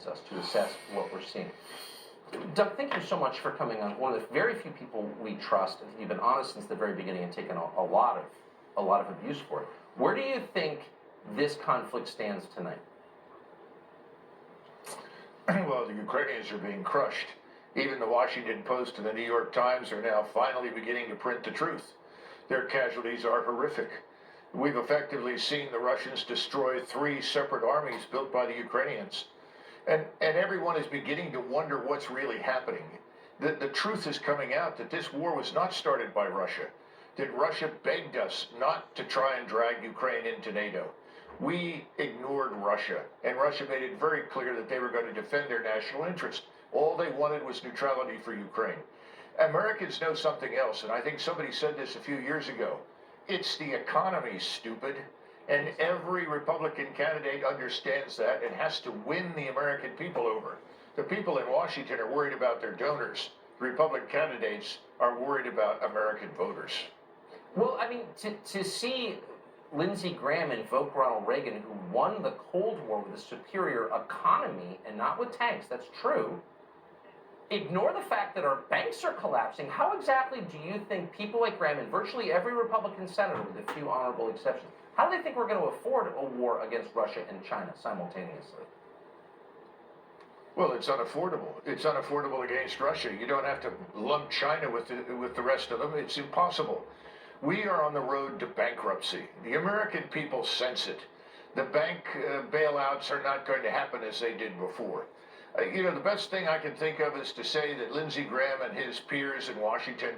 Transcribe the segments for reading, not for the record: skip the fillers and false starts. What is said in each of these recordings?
guides us to assess what we're seeing. Doug, thank you so much for coming on. One of the very few people we trust. You've been honest since the very beginning and taken a lot of abuse for it. Where do you think this conflict stands tonight? Well, the Ukrainians are being crushed. Even the Washington Post and the New York Times are now finally beginning to print the truth. Their casualties are horrific. We've effectively seen the Russians destroy 3 separate armies built by the Ukrainians. And everyone is beginning to wonder what's really happening. The truth is coming out that this war was not started by Russia, that Russia begged us not to try and drag Ukraine into NATO. We ignored Russia, and Russia made it very clear that they were going to defend their national interest. All they wanted was neutrality for Ukraine. Americans know something else, and I think somebody said this a few years ago. It's the economy, stupid. And every Republican candidate understands that and has to win the American people over. The people in Washington are worried about their donors. The Republican candidates are worried about American voters. Well, I mean, to see Lindsey Graham invoke Ronald Reagan, who won the Cold War with a superior economy and not with tanks, that's true. Ignore the fact that our banks are collapsing. How exactly do you think people like Graham and virtually every Republican senator, with a few honorable exceptions, how do they think we're going to afford a war against Russia and China simultaneously? Well, it's unaffordable. It's unaffordable against Russia. You don't have to lump China with the rest of them. It's impossible. We are on the road to bankruptcy. The American people sense it. The bank bailouts are not going to happen as they did before. The best thing I can think of is to say that Lindsey Graham and his peers in Washington,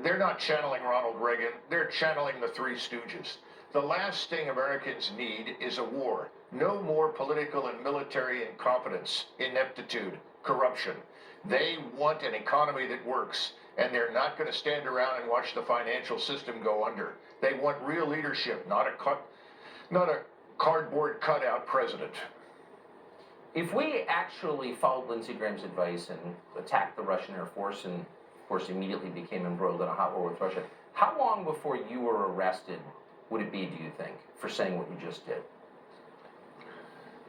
they're not channeling Ronald Reagan. They're channeling the Three Stooges. The last thing Americans need is a war. No more political and military incompetence, ineptitude, corruption. They want an economy that works, and they're not going to stand around and watch the financial system go under. They want real leadership, not a cardboard cutout president. If we actually followed Lindsey Graham's advice and attacked the Russian Air Force and, of course, immediately became embroiled in a hot war with Russia, how long before you were arrested would it be, do you think, for saying what you just did?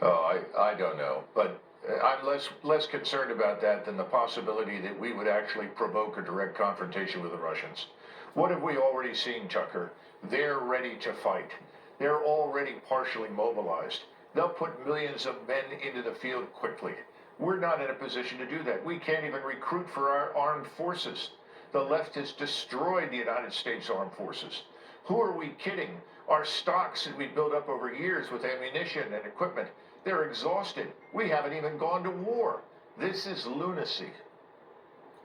Oh, I don't know, but I'm less concerned about that than the possibility that we would actually provoke a direct confrontation with the Russians. What have we already seen, Tucker? They're ready to fight. They're already partially mobilized. They'll put millions of men into the field quickly. We're not in a position to do that. We can't even recruit for our armed forces. The left has destroyed the United States Armed Forces. Who are we kidding? Our stocks that we built up over years with ammunition and equipment, they're exhausted. We haven't even gone to war. This is lunacy.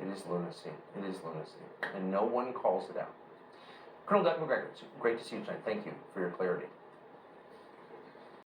It is lunacy. It is lunacy. And no one calls it out. Colonel Doug Macgregor, it's great to see you tonight. Thank you for your clarity.